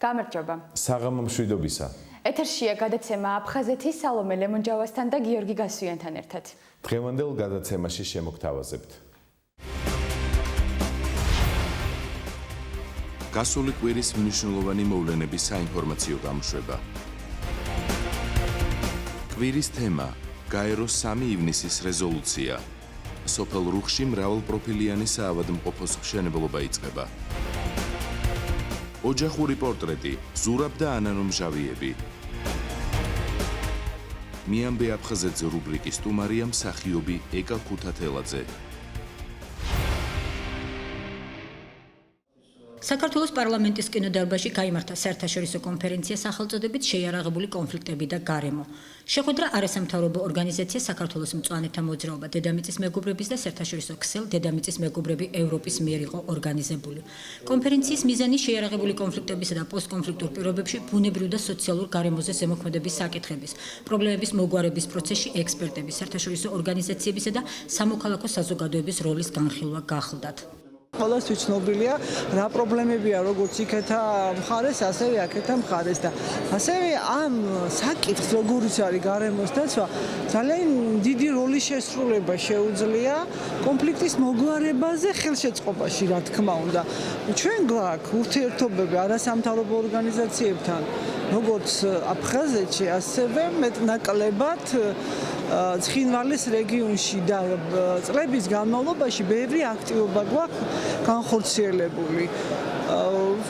გამარჯობა. საღამო მშვიდობისა. ეთერშია გადაცემა აფხაზეთის სალომე ლემონჯავასთან და გიორგი გასუიანთან ერთად. დღევანდელ გადაცემაში შემოგთავაზებთ. გასული კვირის მნიშვნელოვანი მოვლენების საინფორმაციო გამოშვება. კვირის თემა: გაეროს 3 ივნისის რეზოლუცია. სოფელ რუხში მრავალპროფილიანი საავადმყოფოს მშენებლობა იწყება. ოჯახური პორტრეტი: ზურაბ და ანანო მჟავიები. მიამბე აფხაზეთზე რუბრიკის სტუმარია მსახიობი ეკა ქუთათელაძე. საქართველოს პარლამენტის კინოდარბაზში გაიმართა საერთაშორისო კონფერენცია სახელწოდებით შეიარაღებული კონფლიქტები და გარემო. შეხვედრა არასამთავრობო ორგანიზაცია საქართველოს მწვანეთა მოძრაობა დედამიწის მეგობრების და საერთაშორისო ქსელ დედამიწის მეგობრები ევროპის მიერ იყო ორგანიზებული. კონფერენციის მიზანი შეიარაღებული კონფლიქტებისა და პოსტკონფლიქტურ პირობებში ბუნებრივ და სოციალურ გარემოზე ზემოქმედების საკითხების, პრობლემების მოგვარების პროცესში ექსპერტების, საერთაშორისო ორგანიზაციებისა და სამოქალაქო საზოგადოების როლის განხილვა გახლდათ. ყველას ცნობილია რა პრობლემებია როგორც იქეთა მხარეს, ასევე აქეთა მხარეს და ასევე ამ საკითხს როგორიც არის გარემოს დაცვა ძალიან დიდი როლის შესრულება შეუძლია კონფლიქტის მოგვარებაზე ხელშეწყობაში, რა თქმა უნდა. ჩვენ გვაქვს ურთიერთობები არასამთავრობო ორგანიზაციებთან, როგორც აფხაზეთში, ასევე მეტნაკლებად ცხინვალის რეგიონში და წლების განმავლობაში ბევრი აქტივობა გვაქვს განხორციელებული.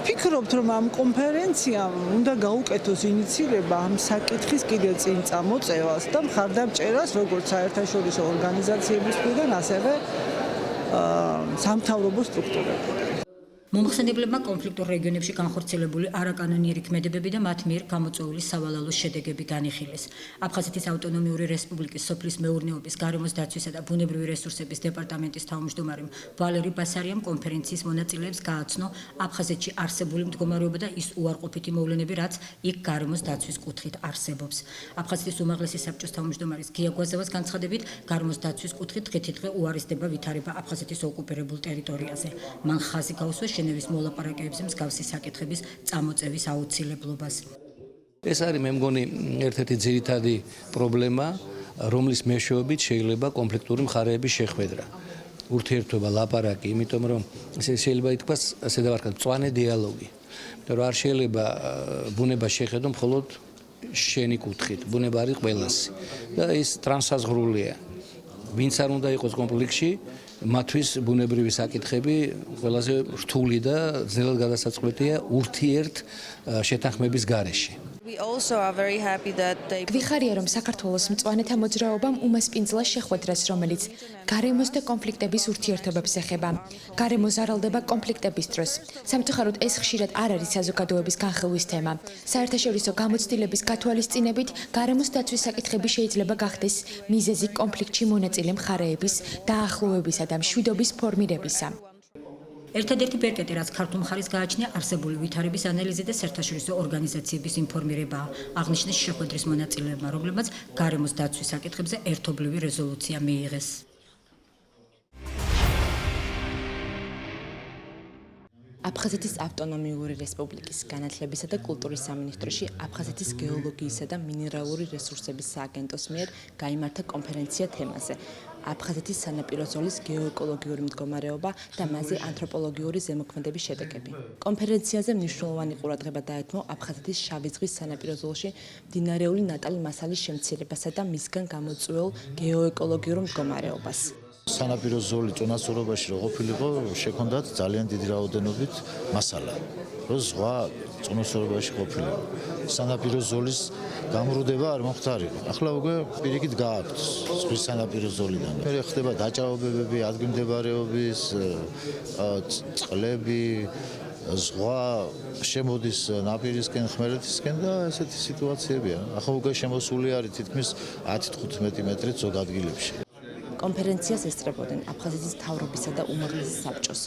ვფიქრობთ, რომ ამ კონფერენციამ უნდა გაუკეთოს ინიციირება ამ საკითხის კიდევ წინ წამოწევას და მხარდამჭერას როგორც საერთაშორისო ორგანიზაციების მხრიდან, ასევე სამთავრობო სტრუქტურებიდან. მომხსენებლებმა კონფლიქტურ რეგიონებში განხორციელებული არაკანონიერი ქმედებები და მათ მიერ გამოწვეული სავალალო შედეგები განიხილეს. აფხაზეთის ავტონომიური რესპუბლიკის სოფლის მეურნეობის, გარემოს დაცვისა და ბუნებრივი რესურსების დეპარტამენტის თავმჯდომარემ ვალერი ბასარიამ კონფერენციის მონაწილეებს გააცნო აფხაზეთში არსებული მდგომარეობა და ის უარყოფითი მოვლენები, რაც იქ გარემოს დაცვის კუთხით არსებობს. აფხაზეთის უმაღლესი საბჭოს თავმჯდომარის გია გვაზევას განცხადებით, გარემოს დაცვის კუთხით დღითიდღე უარესდება ვითარება აფხაზეთის ოკუპირებულ ტერიტორიაზე. მან ხაზი გაუსვა ნევის მოლაპარაკებებზე მსგავსი საკითხების წამოწევის აუცილებლობას. ეს არის მე მგონი ერთ-ერთი ძირითადი პრობლემა, რომლის მეშვეობით შეიძლება კონფლიქტური მხარეების შეხვედრა. ურთიერთობა, ლაპარაკი, იმიტომ რომ შეიძლება ითქვას, ასე დავარქვა, მწვანე დიალოგი. იმიტომ რომ არ შეიძლება ბუნება შეხედო მხოლოდ შენი კუთხით, ბუნება არის ყველასი და ის ტრანსაზღვრულია. ვინც არ უნდა იყოს კონფლიქტში, მათთვის ბუნებრივი საკითხები ყველაზე რთული და ძნელად გადასაწყვეტია ურთიერთ შეთანხმების გარეშე. გვიხარია, რომ საქართველოს მწვანეთა მოძრაობამ უმასპინძლა შეხვედრას, რომელიც გარემოს და კონფლიქტების ურთიერთობებს ეხება. გარემო ზარალდება კონფლიქტების დროს. სამწუხაროდ ეს ხშირად არ არის საზოგადოების განხილვის თემა. საერთაშორისო გამოცდილების გათვალისწინებით, გარემოს დაცვის საკითხები შეიძლება გახდეს მიზეზი კონფლიქტში მონაწილე მხარეების დაახლოებისა და მშვიდობის ფორმირებისა. ერთადერთი ბერკეტი, რაც ქართულ მხარეს გააჩნია, არსებული ვითარების ანალიზი და საერთაშორისო ორგანიზაციების ინფორმირებაა, აღნიშნეს შეხვედრის მონაწილეებმა, რომლებმაც გარემოს დაცვის საკითხებზე ერთობლივი რეზოლუცია მიიღეს. აფხაზეთის ავტონომიური რესპუბლიკის განათლებისა და კულტურის სამინისტროში აფხაზეთის გეოლოგიისა და მინერალური რესურსების სააგენტოს მიერ გაიმართა კონფერენცია თემაზე. აფხაზეთის სანაპირო ზოლის გეოეკოლოგიური მდგომარეობა და მასზე ანთროპოლოგიური ზემოქმედების შედეგები. კონფერენციაზე მნიშვნელოვანი ყურადღება დაეთმო აფხაზეთის შავი ზღვის სანაპირო ზოლში მდინარეული ნატალი მასალის შემცირებასა და მისგან გამოწვეულ გეოეკოლოგიურ მდგომარეობას. სანაპირო ზოლი წონასწორობაში რო ყოფილიყო, შექონდათ ძალიან დიდი რაოდენობით მასალა, რომ ზღვა წონასწორობაში ყოფილიყო. სანაპირო ზოლის გამრუდება არ მომხდარიყო. ახლა უკვე პირიქით გააქვთ ზღვის სანაპირო ზოლიდან. მე ხდება დაჭაობებები, ადგილმდებარეობის, წყლები, ზღვა შემოდის ნაპირისკენ, ხმელეთისკენ და ესეთი სიტუაციებია. ახლა უკვე შემოსული არის თითქმის 10-15 მეტრით ზოგ ადგილებში. კონფერენციას ესწრებოდნენ აფხაზეთის მთავრობისა და უმაღლესი საბჭოს,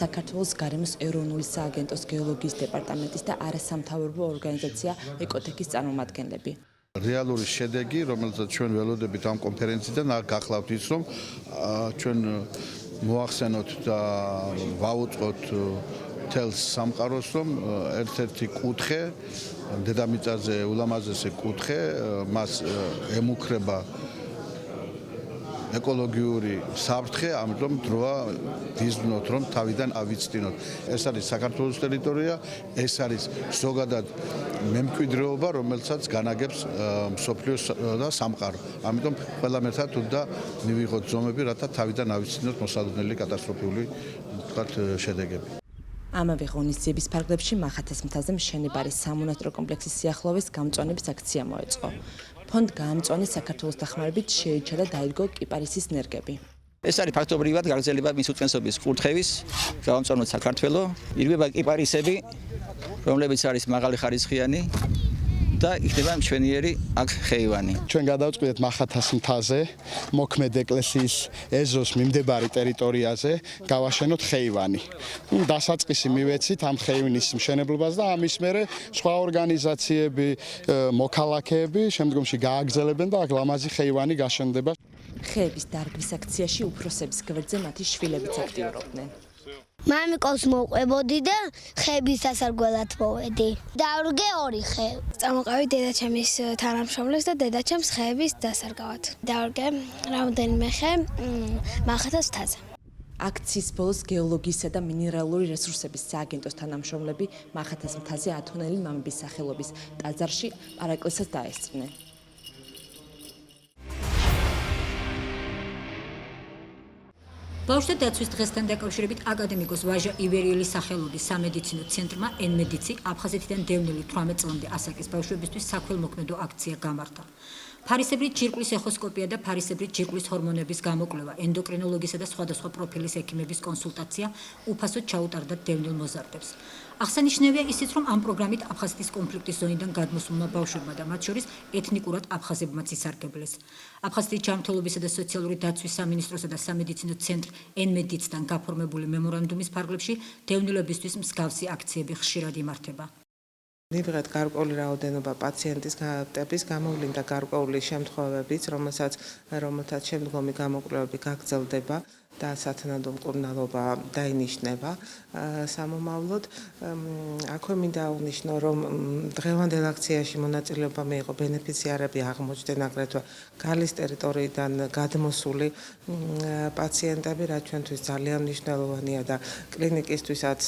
საქართველოს გარემოს ეროვნული სააგენტოს გეოლოგიის დეპარტამენტის და არასამთავრობო ორგანიზაცია ეკოთეკის წარმომადგენლები. რეალური შედეგი, რომელსაც ჩვენ ველოდებით ამ კონფერენციიდან, გახლავთ ის, რომ ჩვენ მოახსენოთ და ვაუწყოთ თელს სამყაროს, რომ ერთ-ერთი კუთხე დედამიწაზე ულამაზესი კუთხე მას ემუქრება ეკოლოგიური საფრთხე, ამიტომ დროა ვიზნოთ, რომ თავიდან ავიცდინოთ. ეს არის საქართველოს ტერიტორია, ეს არის ზოგადად მემკვიდრეობა, რომელსაც განაგებს მსოფლიო და სამყარო. ამიტომ ყველამ ერთად უნდა მივიღოთ ზომები, რათა თავიდან ავიცდინოთ მოსალოდნელი კატასტროფული შედეგები. ამავე ღონისძიების ფარგლებში მახათას მთაზე მშენებარე სამონასტრო კომპლექსის სიახლოვეს გამწვანების აქცია მოეწყო. ფონდ გაამწვანეს საქართველოს დახმარებით შეიჩა და დაირგო კიპარისის ნერგები. ეს არის ფაქტობრივად გაგრძელება მის უწყენსობის კურთხევის, გავამწვანოთ საქართველო, ირგვება კიპარისები, რომლებიც არის მაღალი ხარისხიანი და იქნება მშვენიერი აქ ხეივანი. ჩვენ გადავწყვიტეთ მახათას მთაზე, მოქმედ ეკლესიის ეზოს მიმდებარი ტერიტორიაზე გავაშენოთ ხეივანი. დასაწყისი მივეცით ამ ხეივნის მშენებლობას და ამის მერე სხვა ორგანიზაციები, მოქალაქეები შემდგომში გააგრძელებენ და აქ ლამაზი ხეივანი გაშენდება. ხეების დარგვის აქციაში უფროსების გვერდზე მათი შვილებიც აქტიურობდნენ. მამიკოს მოყვებოდი და ხეების დასარგველად მოვედი. დავრგე 2 ხე. წამოყავი დედაჩემის თანამშრომლებს და დედაჩემს ხეების დასარგავად. დავრგე რამდენიმე ხე მახათას მთაზე. აქციის ბოლოს გეოლოგიისა და მინერალური რესურსების სააგენტოს თანამშრომლები მახათას მთაზე ათონელი მამების სახელობის ტაძარში პარაკლისას დაესწრნენ. ბავშვთა დაცვის დღესთან დაკავშირებით აკადემიკოს ვაჟა ივერიელის სახელობის სამედიცინო ცენტრმა ენმედიცი აფხაზეთიდან დევნილი 18 წლამდე ასაკის ბავშვებისთვის საქველმოქმედო აქცია გამართა. ფარისებრი ჯირკვლის ეხოსკოპია და ფარისებრი ჯირკვლის ჰორმონების გამოკვლევა, ენდოკრინოლოგისა და სხვადასხვა პროფილის ექიმების კონსულტაცია უფასოდ ჩაუტარდა დევნილ მოზარდებს. აღსანიშნავია ისიც, რომ ამ პროგრამით აფხაზეთის კონფლიქტის ზონიდან გადმოსულმა ბავშვებმა და მათ შორის ეთნიკურად აფხაზებმაც ისარგებლეს. აფხაზეთის ჯანმრთელობისა და სოციალური დაცვის სამინისტროსა და სამედიცინო ცენტრ ენმედიცთან გაფორმებული მემორანდუმის ფარგლებში დევნილებისთვის მსგავსი აქციები ხშირად იმართება. მივიღეთ გარკვეული რაოდენობა პაციენტის გადატების გამოვლინდა გარკვეული შემთხვევებიც, რომელთაც შემდგომი გამოკვლევები გაგრძელდება და სათანადო მკურნალობა დაინიშნება სამომავლოდ. აქვე მინდა აღნიშნო, რომ დღევანდელ აქციაში მონაწილეობა მიიღო ბენეფიციარები, აღმოჩნდნენ აგრეთვე გალის ტერიტორიიდან გადმოსული პაციენტები, რაც ჩვენთვის ძალიან მნიშვნელოვანია და კლინიკისთვისაც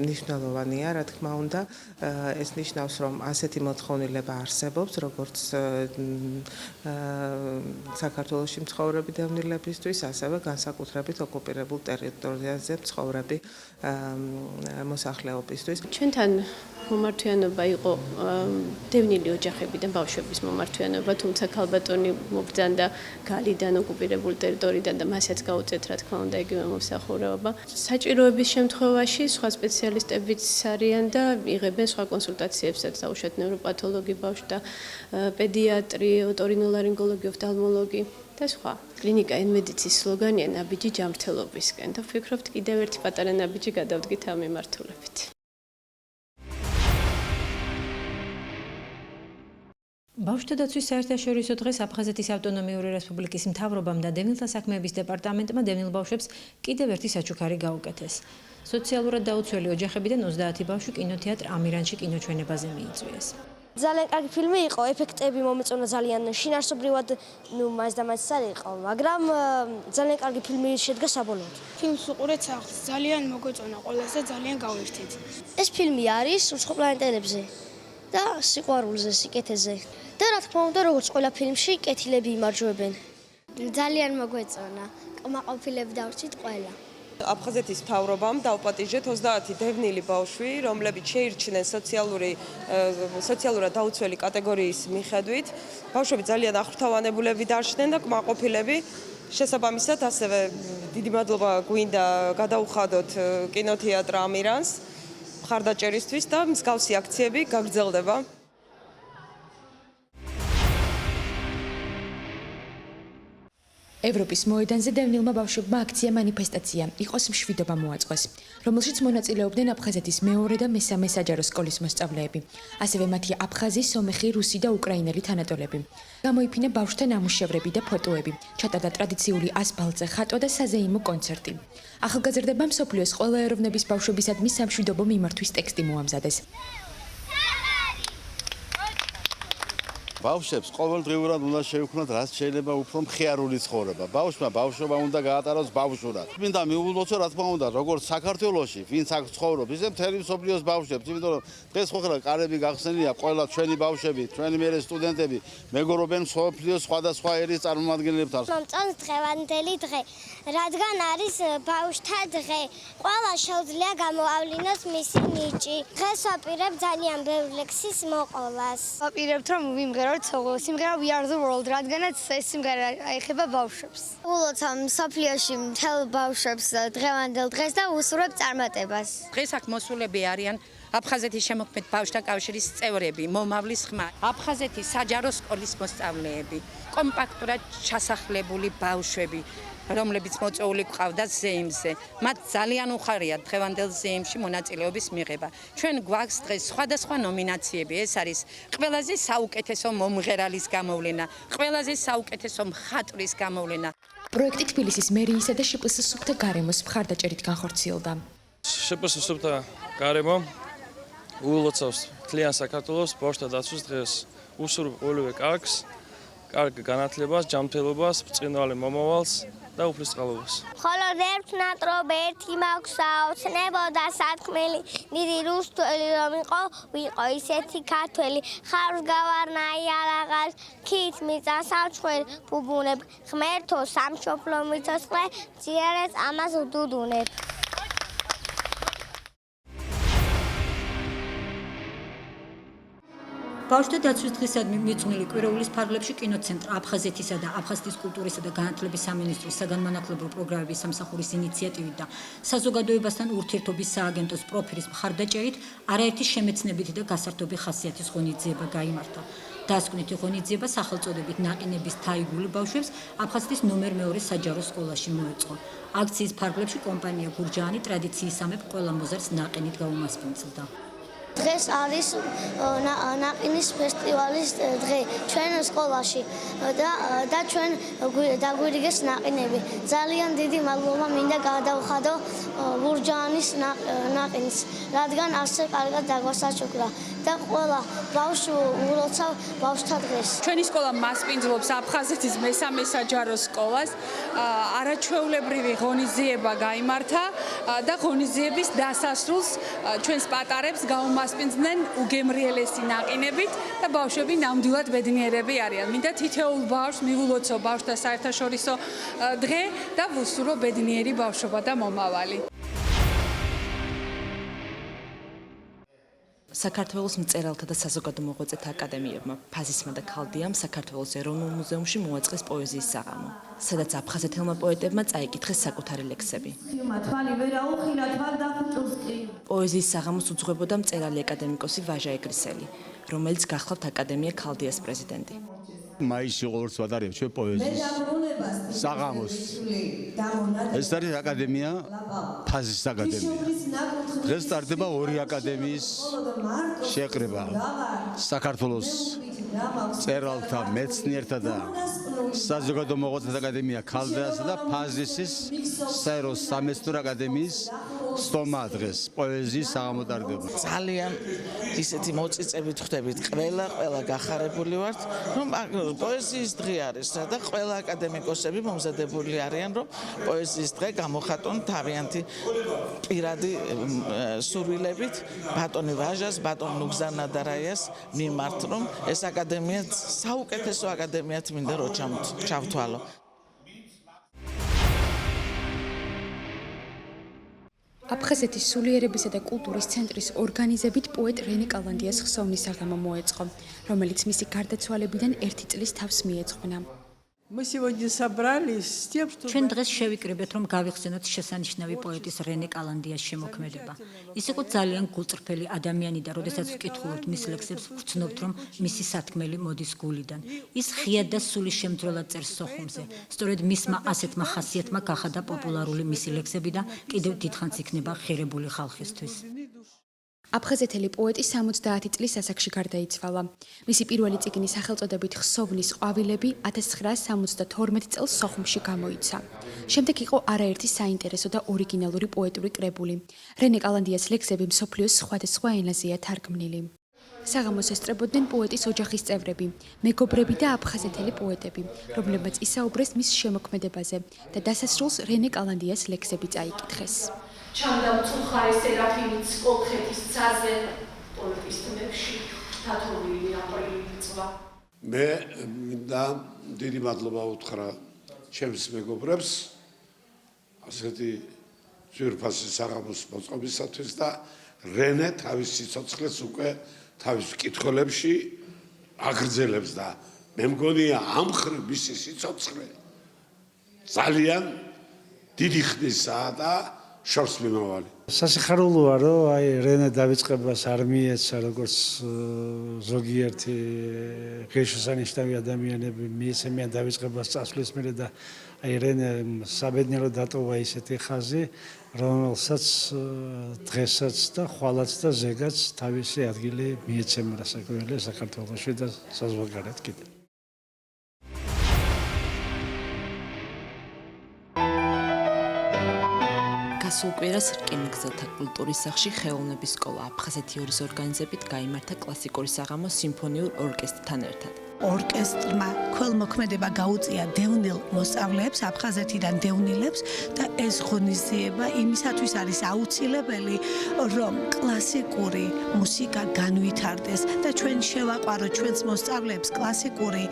მნიშვნელოვანია, რა თქმა უნდა. ეს ნიშნავს, რომ ასეთი მოთხოვნილება არსებობს, როგორც საქართველოში მცხოვრები დევნილებისთვის, ასევე განსაკუთრებით ოკუპირებულ ტერიტორიაზე მცხოვრები მოსახლეობისთვის. ჩვენთან მომართვიანობა იყო დევნილი ოჯახებიდან ბავშვების მომართვიანობა, თუმცა ქალბატონი მობრძანდა გალიდან, ოკუპირებულ ტერიტორიიდან და მასაც გაუწევთ, რა თქმა უნდა, იგივე მომსახურება. საჭიროების შემთხვევაში სხვა სპეციალისტებიც არიან და იღებენ სხვა კონსულტაციებსაც, დაუშვათ ნევროპათოლოგი, ბავშვთა პედიატრი, ოტორინოლარინგოლოგი, ოფთალმოლოგი და სხვა. კლინიკა ენმედიცის სლოგანია ნაბიჯი ჯანმრთელობისკენ და ვფიქრობთ კიდევ ერთი პატარა ნაბიჯი გადავდგით ამ მიმართულებით. ბავშვთა დაცვის საერთაშორისო დღეს აფხაზეთის ავტონომიური რესპუბლიკის მთავრობამ და დევნილთა საქმეების დეპარტამენტმა დევნილ ბავშვებს კიდევ ერთი საჩუქარი გაუკეთეს. სოციალურად დაუცველი ოჯახებიდან 30 ბავშვი კინოთეატრ ამირანში კინოჩვენებაზე მიიწვიეს. ძალიან კარგი ფილმი იყო, ეფექტები მომეწონა ძალიან შინაარსობრივად, მას და მას არ იყო, მაგრამ ძალიან კარგი ფილმი შედგა საბოლოოდ. ფილმს უყურეთ სახლს, ძალიან მოგეწონა ყველაზე, ძალიან გავერთით. ეს ფილმი არის უცხოპლანეტელებზე და სიყვარულზე, სიკეთეზე. და რა თქმა უნდა, როგორც ყველა ფილმში, კეთილები იმარჯვებენ. ძალიან მოგვეწონა. კმაყოფილები დავრჩით ყველა. აფხაზეთის მთავრობამ დაუპატიჟეთ 30 დევნილი ბავშვი, რომლებიც შეირჩნენ სოციალურად დაუცველი კატეგორიის მიხედვით. ბავშვები ძალიან ახრთავანებულები დარჩნენ და კმაყოფილები. შესაბამისად, ასევე დიდი მადლობა გვინდა გადაუხადოთ კინოთეატრ ამირანს მხარდაჭერისთვის და მსგავსი აქციები გაგრძელდება. ევროპის მოედანზე დევნილმა ბავშვებმა აქცია მანიფესტაცია „იყოს მშვიდობა მოაწყვეს“, რომელშიც მონაწილეობდნენ აფხაზეთის მეორე და მესამე საჯარო სკოლის მოსწავლეები, ასევე მათი აფხაზი, სომეხი, რუსი და უკრაინელი თანატოლები. გამოიფინა ბავშვთა ნამუშევრები და ფოტოები, ჩატარდა ტრადიციული ასფალტზე ხატვა და საზეიმო კონცერტი. ახალგაზრდებმა მსოფლიოს ყველა ეროვნების ბავშვებისადმი სამშვიდობო მიმართვის ტექსტი მოამზადეს. ბავშვებს ყოველდღიურად უნდა შეუქმნათ რაც შეიძლება უფრო მხიარული ცხოვრება. ბავშვმა ბავშვობა უნდა გაატაროს ბავშვურად. მინდა მიულოცო რა თქმა უნდა, როგორც საქართველოში, ვინც აქ ცხოვრობს, ისე მთელი მსოფლიოს ბავშვებს, იმიტომ რომ დღეს ხო ხლა კარები გახსნილია, ყველა ჩვენი ბავშვები, ჩვენი მერე სტუდენტები მეგობრობენ მსოფლიოს სხვადასხვა ერის წარმომადგენლებთან. მომწონს დღევანდელი დღე, რადგან არის ბავშვთა დღე. ყველა შეუძლია გამოავლინოს მისი ნიჭი. დღეს ვაპირებ ძალიან ბევრ ლექსის მოყოლას. ვაპირებთ რომ ვიმღეროთ სიმღერა We Are The World, რადგანაც ეს სიმღერა აიხება ბავშვებს. ულოცავ მსოფლიოში მთელ ბავშვებს დღევანდელ დღეს და უსურვებ წარმატებას. დღეს აქ მოსულები არიან აფხაზეთის შემოქმედ ბავშვთა კავშირის წევრები, მომავლის ხმა, აფხაზეთის საჯარო სკოლის მოსწავლეები, კომპაქტურად ჩასახლებული ბავშვები, რომლებიც მოწვეული გვყავდათ ზეიმზე. მათ ძალიან უხარიათ დღევანდელ ზეიმში მონაწილეობის მიღება. ჩვენ გვაქვს დღეს სხვადასხვა ნომინაციები. ეს არის ყველაზე საუკეთესო მომღერალის გამოვლენა, ყველაზე საუკეთესო მხატვრის გამოვლენა. პროექტი თბილისის მერიისა და შპს სუფთა გარემოს მხარდაჭერით განხორციელდა. შპს სუფთა გარემო უილოცავს მთლიან საქართველოს ბავშვთა დაცვის დღეს. უსურვებ ყოველივე კარგს, კარგ განათლებას, ჯანმრთელობას, ბრწყინვალე მომავალს და უფლისწყალობას. მხოლოდ ერთ ნატრობ ერთი მაქვსაო, ცნებოდა სათქმელი, დიდი რუსთველი რომ იყო, ვიყო ისეთი ქართველი, ხარს გავარნაი არაღას, ქით მიწა სამჩხვერი, ბუბუნებ, ღმერთო სამშობლო მიცოცხლე, ძიარეს ამას უდუდუნებ. ბავშვთა დაცვის დღისადმი მიძღვნილი კვირაულის ფარგლებში კინოცენტრ აფხაზეთისა და აფხაზეთის კულტურისა და განათლების სამინისტროს საგანმანათლებლო პროგრამების სამსახურის ინიციატივით და საზოგადოებასთან ურთიერთობის სააგენტოს პროფილის მხარდაჭერით არაერთი შემეცნებითი და გასართობი ხასიათის ღონისძიება გაიმართა. დასკვნითი ღონისძიება სახელწოდებით „ნაყინების თაიგული ბავშვებს“ აფხაზეთის ნომერ მეორე საჯარო სკოლაში მოეწყო. აქციის ფარგლებში კომპანია გურჯაანი ტრადიციისამებრ ყველა მოზარდს ნაყინით გაუმასპინძლდა. დღეს არის ნაყინის ფესტივალის დღე ჩვენ სკოლაში და ჩვენ დაგვირიგეს ნაყინები. ძალიან დიდი მადლობა მინდა გადავხადო გურჯაანის ნაყინს, რადგან ასე კარგად დაგვასაჩუქრა და ყველა ბავშვი ულოცავ ბავშვთა დღეს. ჩვენი სკოლა მასპინძლობს აფხაზეთის მესამე საჯარო სკოლას. არაჩვეულებრივი ღონისძიება გაიმართა და ღონისძიების დასასრულს ჩვენს პატარებს გაუმასპინძლდნენ უგემრიელესი ნაყინებით და ბავშვები ნამდვილად ბედნიერები არიან. მინდა თითოეულ ბავშვს მიულოცო ბავშვთა საერთაშორისო დღე და ვუსურვო ბედნიერი ბავშვობა და მომავალი. საქართველოს მწერალთა და საზოგადო მოღვაწეთა აკადემიებმა ფაზისმა და ქალდიამ საქართველოს ეროვნულ მუზეუმში მოაწყეს პოეზიის საღამო, სადაც აფხაზეთელმა პოეტებმა წაიკითხეს საკუთარი ლექსები. პოეზიის საღამოს უძღვებოდა მწერალი აკადემიკოსი ვაჟა ეგრისელი, რომელიც გახლავთ აკადემია ქალდიას პრეზიდენტი. მაისში ყოველს ვატარებ ჩვენ პოეზიის საღამოს. ეს არის აკადემია, ფაზის აკადემია. დღეს სტარტდება ორი აკადემიის შეკრება. საქართველოს მწერალთა, მეცნიერთა და საზოგადო მოღვაწეთა აკადემია ქალდიასა და ფაზისის საერო სამეცნიერო აკადემიის სტომა დღეს პოეზიის საღამო ტარდება. ძალიან ისეთი მოწიწებით ხვდებით, ყველა გახარებული ვართ, რომ პოეზიის დღე არის და ყველა აკადემიკოსები მომზადებული არიან, რომ პოეზიის დღე გამოხატონ თავიანთი პირადი სურვილებით ბატონი ვაჟას, ბატონ ნუგზან ნადარაიას მიმართ, რომ ეს აკადემია საუკეთესო აკადემიად მინდა რომ ჩავთვალო. აფხაზეთის სულიერებისა და კულტურის ცენტრის ორგანიზებით პოეტ რენე კალანდიას ხსოვნის საღამო მოეწყო, რომელიც მისი გარდაცვალებიდან 1 წლის თავს მიეძღვნა. ჩვენ დღეს შევიკრიბეთ, რომ გავიხსენოთ შესანიშნავი პოეტის რენე კალანდიას შემოქმედება. ის იყო ძალიან გულწრფელი ადამიანი და როდესაც ვკითხულობთ მის ლექსებს, ვცნობთ, რომ მისი სათქმელი მოდის გულიდან. ის ღიად და სულისშემძვრელად წერს სოხუმზე. სწორედ მისმა ასეთმა ხასიათმა გახადა პოპულარული მისი ლექსები და კიდევ დიდხანს იქნება ღირებული ხალხისთვის. აფხაზეთელი პოეტი 70 წლის ასაკში გარდაიცვალა. მისი პირველი წიგნი სახელწოდებით ხსოვნის ყვავილები 1972 წელს სოხუმში გამოიცა. შემდეგ იყო არაერთი საინტერესო და ორიგინალური პოეტური კრებული. რენე კალანდიას ლექსები მსოფლიოს სხვადასხვა ენაზეა თარგმნილი. საღამოს ესწრებოდნენ პოეტის ოჯახის წევრები, მეგობრები და აფხაზეთელი პოეტები, რომლებმაც ისაუბრეს მის შემოქმედებაზე და დასასრულს რენე კალანდიას ლექსები წაიკითხეს. ჩამდამწუხა სერაფიმის კოლხეთის ცაზე პოლიტის თემებში თათობილი აყრილა. მე მინდა დიდი მადლობა უთხრა ჩემს მეგობრებს ასეთი ძვირფასი საღამოს მოწყობისათვის და რენე თავის სიცოცხლეს უკვე თავის კითხულებში აგრძელებს და მე მგონია ამ ხრივ მისი სიცოცხლე ძალიან დიდი ხნისაა და შორს მიმავალი. სასიხარულოა, რომ აი რენე დავიწყებას არ მიეცა როგორც ზოგიერთი ღირსშესანიშნავი ადამიანები მიეცემიან დავიწყებას წასვლის მერე და აი რენე საბედნიეროდ დატოვა ისეთი ხაზი, რომელსაც დღესაც და ხვალაც და ზეგაც თავისი ადგილი მიეცემა რასაკვირველია საქართველოში და საზღვარგარეთ კიდევ. გასულ კვირას რკინიგზელთა კულტურის სახლში ხელოვნების სკოლა აფხაზეთი ორის ორგანიზებით გაიმართა კლასიკური საღამო სიმფონიურ ორკესტრთან ერთად. ორკესტრმა ქველმოქმედება გაუწია დევნილ მოსწავლეებს, აფხაზეთიდან დევნილებს და ეს ღონისძიება იმისათვის არის აუცილებელი, რომ კლასიკური მუსიკა განვითარდეს და ჩვენ შევაყვაროთ ჩვენს მოსწავლეებს კლასიკური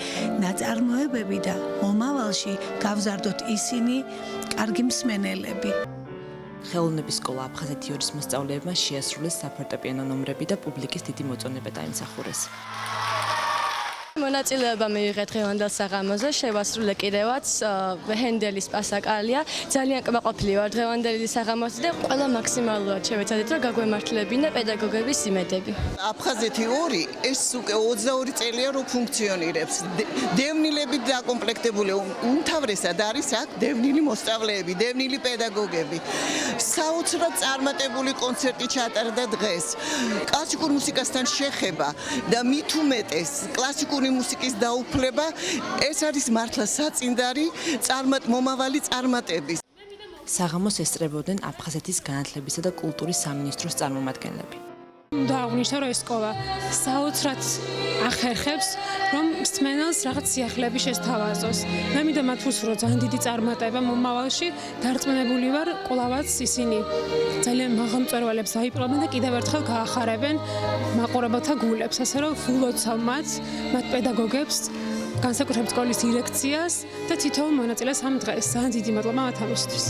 ნაწარმოებები და მომავალში გავზარდოთ ისინი კარგი მსმენელები. ხელოვნების სკოლა აფხაზეთი ორის მოსწავლეებმა შეასრულეს საფორტეპიანო ნომრები და პუბლიკის დიდი მოწონება დაიმსახურეს. მონაწილეობა მივიღეთ დღევანდელ საღამოზე, შევასრულე კიდევაც ჰენდელის პასაკალია. ძალიან კმაყოფილი ვარ დღევანდელი საღამოთი და ყველა მაქსიმალურად შევეცადეთ, რომ გაგვემართლებინა პედაგოგების იმედები. აფხაზეთი 2 ეს უკვე 22 წელია რომ ფუნქციონირებს. დევნილებით დაკომპლექტებული უმთავრესად არის აქ დევნილი მოსწავლეები, დევნილი პედაგოგები. საოცრად წარმატებული კონცერტი ჩატარდა დღეს. კლასიკურ მუსიკასთან შეხება და მით უმეტეს კლასიკური მუსიკის დაუფლება ეს არის მართლა საწინდარი მომავალი წარმატების. საღამოს ესწრებოდნენ აფხაზეთის განათლებისა და კულტურის სამინისტროს წარმომადგენლები. უნდა აღვნიშნო, რომ ეს სკოლა საოცრად ახერხებს, რომ მსმენელს რაღაც სიახლეები შესთავაზოს. მე მინდა მათ ვუსურვო ძალიან დიდი წარმატება მომავალში, დარწმუნებული ვარ, კვლავაც ისინი ძალიან მაღალ მწვერვალებს აიპყრობენ და კიდევ ერთხელ გაახარებენ მაყურებელთა გულებს, ასე რომ ვილოცავ მათ პედაგოგებს, განსაკუთრებით სკოლის დირექციას და თითოეულ მონაწილეს ამ დღეს. ძალიან დიდი მადლობა მათ ამისთვის.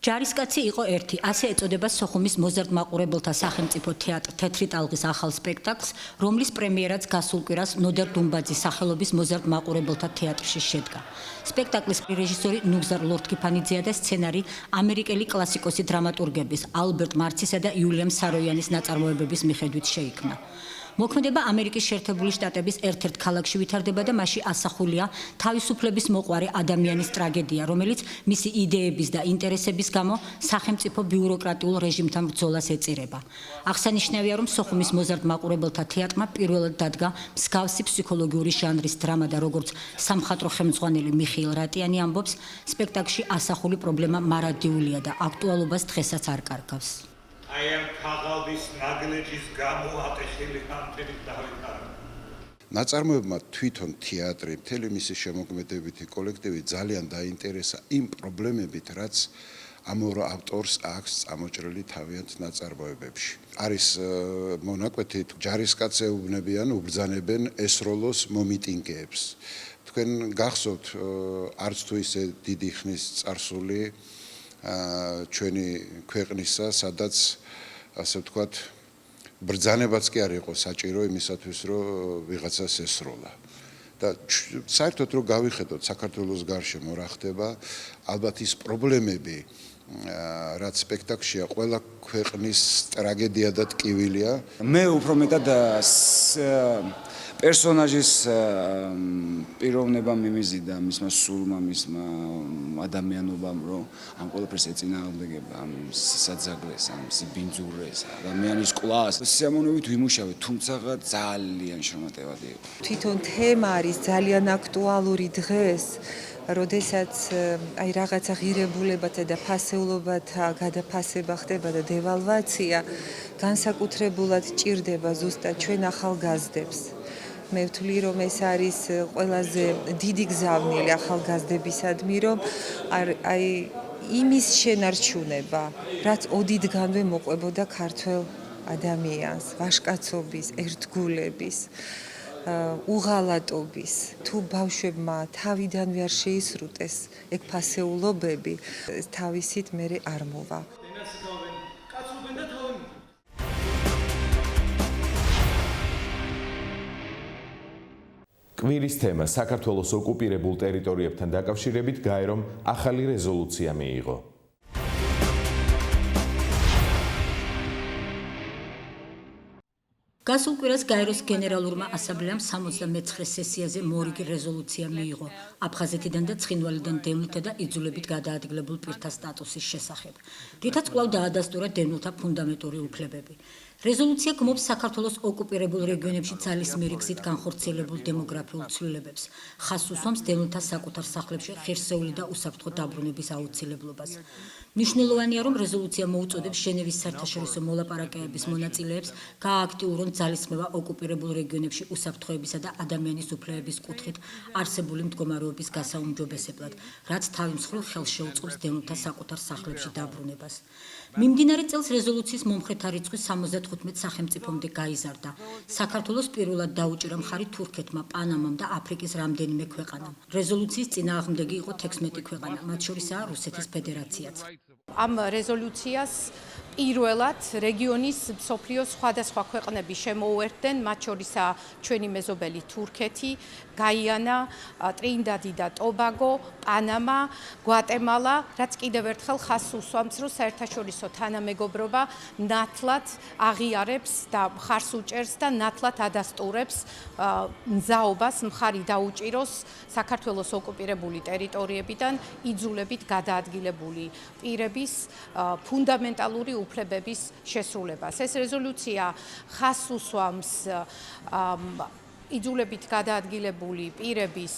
ჯარისკაცი იყო ერთი, ასე ეწოდება სოხუმის მოზარდ მაყურებელთა სახელმწიფო თეატრ თეთრი ტალღის ახალ სპექტაკლს, რომლის პრემიერაც გასულ კვირას ნოდარ დუმბაძის სახელობის მოზარდ მაყურებელთა თეატრში შედგა. სპექტაკლის რეჟისორი ნუგზარ ლორთქიფანიძეა და სცენარი ამერიკელი კლასიკოსი დრამატურგების ალბერტ მარცისა და იულიამ საროიანის ნაწარმოებების მიხედვით შეიქმნა. მოქმედება ამერიკის შეერთებული შტატების ერთ-ერთ ქალაქში ვითარდება და მასში ასახულია თავისუფლების მოყვარე ადამიანის ტრაგედია, რომელიც მისი იდეების და ინტერესების გამო სახელმწიფო ბიუროკრატიულ რეჟიმთან ბრძოლას ეწირება. აღსანიშნავია, რომ სოხუმის მოზარდ მაყურებელთა თეატრმა პირველად დადგა მსგავსი ფსიქოლოგიური ჟანრის დრამა და როგორც სამხატვრო ხელმძღვანელი მიხეილ რატიანი ამბობს, სპექტაკლში ასახული პრობლემა მარადიულია და აქტუალობას დღესაც არ კარგავს. I am ქაღალდის ნაგლეჯის გამო ატეხილი ამტებით დავითარა. ნაწარმოებმა თვითონ თეატრი, მთელი მისი შემოქმედებითი კოლექტივი ძალიან დაინტერესა იმ პრობლემებით, რაც ამ ორ ავტორს აქვს წამოჭრილი თავიანთ ნაწარმოებებში. არის მონაკვეთი ჯარისკაცეუბნებიან, უბრძანებენ ესროლოს მომიტინგეებს. თქვენ გახსოვთ არც თუ ისე დიდი ხნის წარსული ჩვენი ქვეყნისა, სადაც ასე ვთქვათ ბრძანებაც კი არ იყო საჭირო იმისათვის, რომ ვიღაცას ესროლა. და საერთოდ რომ გავიხედოთ საქართველოს გარშემო რა ხდება, ალბათ ის პრობლემები, რაც სპექტაკლშია, ყველა ქვეყნის ტრაგედია და ტკივილია. მე უფრო მეტად პერსონაჟის პიროვნება მიმიზიდა მისმა სულმა, მისმა ადამიანობამ, რომ ამ ყველაფერს ეწინააღმდეგება, ამ საძაგლეს, ამ სიბინძურეს, ადამიანის კლასს. სიამოვნებით ვიმუშავეთ, თუმცა ძალიან შრომატევადი იყო. თვითონ თემა არის ძალიან აქტუალური დღეს, როდესაც აი რაღაცა ღირებულებათა და ფასეულობათა გადაფასება ხდება და დევალვაცია, განსაკუთრებულად ჭირდება ზუსტად ჩვენ ახალგაზრდებს. მე ვთვლი, რომ ეს არის ყველაზე დიდი გზავნილი ახალგაზრდებისადმი, რომ აი იმის შენარჩუნება, რაც ოდითგანვე მოყვებოდა ქართველ ადამიანს, ვაჟკაცობის, ერთგულების, უღალატობის, თუ ბავშვებმა თავიდანვე არ შეისრუტეს ეგ ფასეულობები, თავისით მერე არ მოვა. კვირის თემა საქართველოს ოკუპირებულ ტერიტორიებთან დაკავშირებით გაერომ ახალი რეზოლუცია მიიღო. გასულ კვირას გაეროს გენერალურმა ასამბლეამ 69 სესიაზე მორიგი რეზოლუცია მიიღო აფხაზეთიდან და ცხინვალიდან დევნილთა და იძულებით გადაადგილებულ პირთა სტატუსის შესახებ, რითაც კვლავ დაადასტურა დევნილთა ფუნდამენტური უფლებები. რეზოლუცია გმობს საქართველოს ოკუპირებულ რეგიონებში ძალისმიერი გზით განხორციელებულ დემოგრაფიულ ცვლილებებს, ხაზს უსვამს დევნილთა საკუთარ სახლებში ხერხსეული და უსაფრთხო დაბრუნების აუცილებლობას. მნიშვნელოვანია, რომ რეზოლუცია მოუწოდებს ჟენევის საერთაშორისო მოლაპარაკებების მონაწილეებს გაააქტიურონ ძალისხმევა ოკუპირებულ რეგიონებში უსაფრთხოებისა და ადამიანის უფლებების კუთხით არსებული მდგომარეობის გასაუმჯობესებლად, რაც თავი მსხვილ ხელს შეუწყობს დევნილთა საკუთარ სახლებში დაბრუნებას. მიმდინარე წელს რეზოლუციის მომხრეთა რიცხვი 75 სახელმწიფომდე გაიზარდა. საქართველოს პირველად დაუჭირა მხარი თურქეთმა, პანამამ და აფრიკის რამდენიმე ქვეყანამ. რეზოლუციის წინააღმდეგი იყო 16 ქვეყანა, მათ შორისაა რუსეთის ფედერაციაც. ამ რეზოლუციას პირველად რეგიონის მსოფლიოს სხვადასხვა ქვეყნები შემოუერთდნენ, მათ შორისაა ჩვენი მეზობელი თურქეთი, გაიანა, ტრინიდადი და ტობაგო, პანამა, გვატემალა, რაც კიდევ ერთხელ ხაზს უსვამს, რომ საერთაშორისო თანამეგობრობა ნათლად აღიარებს და მხარს უჭერს და ნათლად ადასტურებს მზაობას მხარი დაუჭიროს საქართველოს ოკუპირებული ტერიტორიებიდან იძულებით გადაადგილებული პირების ფუნდამენტალური უფლებების შესრულებას. ეს რეზოლუცია ხაზს უსვამს იძულებით გადაადგილებული პირების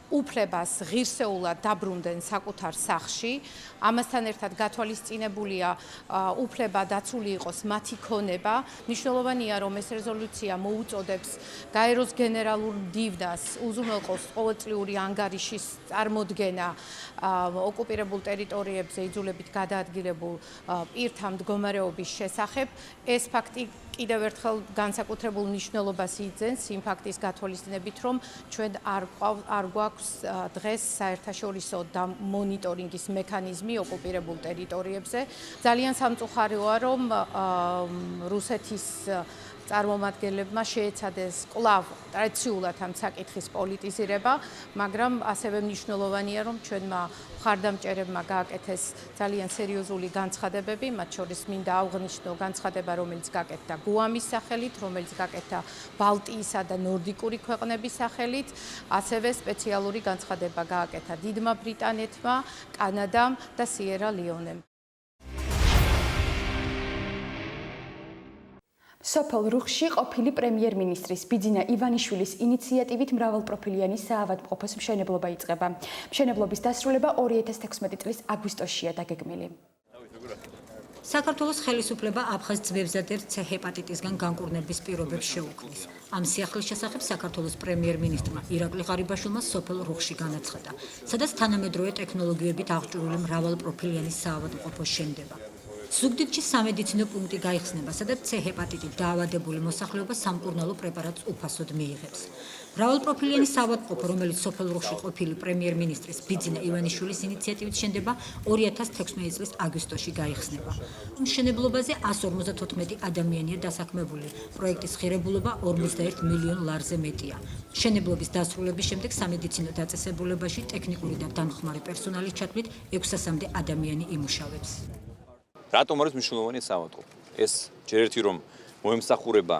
უფლებას ღირსეულად დაბრუნდნენ საკუთარ სახლში. ამასთან ერთად გათვალისწინებულია უფლება დაცული იყოს მათი ქონება. მნიშვნელოვანია, რომ ეს რეზოლუცია მოუწოდებს გაეროს გენერალურ მდივნას უზრუნველყოს ყოველწლიური ანგარიშის წარმოდგენა ოკუპირებულ ტერიტორიებზე იძულებით გადაადგილებულ პირთა მდგომარეობის შესახებ. ეს ფაქტი კიდევ ერთხელ განსაკუთრებულ მნიშვნელობას იძენს იმ ფაქტის გათვალისწინებით, რომ ჩვენ არ გვაქვს დღეს საერთაშორისო მონიტორინგის მექანიზმი ოკუპირებულ ტერიტორიებზე. ძალიან სამწუხაროა, რომ რუსეთის წარმომადგენლებმა შეეცადეს კვლავ ტრადიციულად ამ საკითხის პოლიტიზირება, მაგრამ ასევე მნიშვნელოვანია, რომ ჩვენმა მხარდამჭერებმა გააკეთეს ძალიან სერიოზული განცხადებები, მათ შორის მინდა აღვნიშნო განცხადება, რომელიც გაკეთდა გუამის სახელით, რომელიც გაკეთდა ბალტიისა და ნორდიკური ქვეყნების სახელით, ასევე სპეციალური განცხადება გააკეთა დიდმა ბრიტანეთმა, კანადამ და სიერა ლეონემ. სოფელ რუხში ყოფილი პრემიერ-მინისტრის ბიძინა ივანიშვილის ინიციატივით მრავალპროფილიანი საავადმყოფოს მშენებლობა იწყება. მშენებლობის დასრულება 2016 წლის აგვისტოშია დაგეგმილი. საქართველოს ხელისუფლება აფხაზ ძმებზად C ჰეპატიტისგან განკურნების პირობებს შეუქმნის. ამ სიახლის შესახებ საქართველოს პრემიერ-მინისტრმა ირაკლი ღარიბაშვილმა სოფელ რუხში განაცხადა, სადაც თანამედროვე ტექნოლოგიებით აღჭურვილი მრავალპროფილიანი საავადმყოფო შენდება. ზუგდიდში სამედიცინო პუნქტი გაიხსნება, სადაც C ჰეპატიტით დაავადებული მოსახლეობა სამკურნალო პრეპარატს უფასოდ მიიღებს. მრავალპროფილიანი საავადმყოფო, რომელიც სოფელურში ყოფილი პრემიერ-მინისტრის ბიძინა ივანიშვილის ინიციატივით შენდება 2016 წლის აგვისტოში გაიხსნება. მშენებლობაზე 154 ადამიანია დასაქმებული. პროექტის ღირებულობა 51 მილიონ ლარზე მეტია. მშენებლობის დასრულების შემდეგ სამედიცინო დაწესებულებაში ტექნიკური და დამხმარე პერსონალის ჩათვლით 600-მდე ადამიანი იმუშავებს. რატომ არის მნიშვნელოვანი საავადმყოფო? ეს ჯერ ერთი რომ მოემსახურება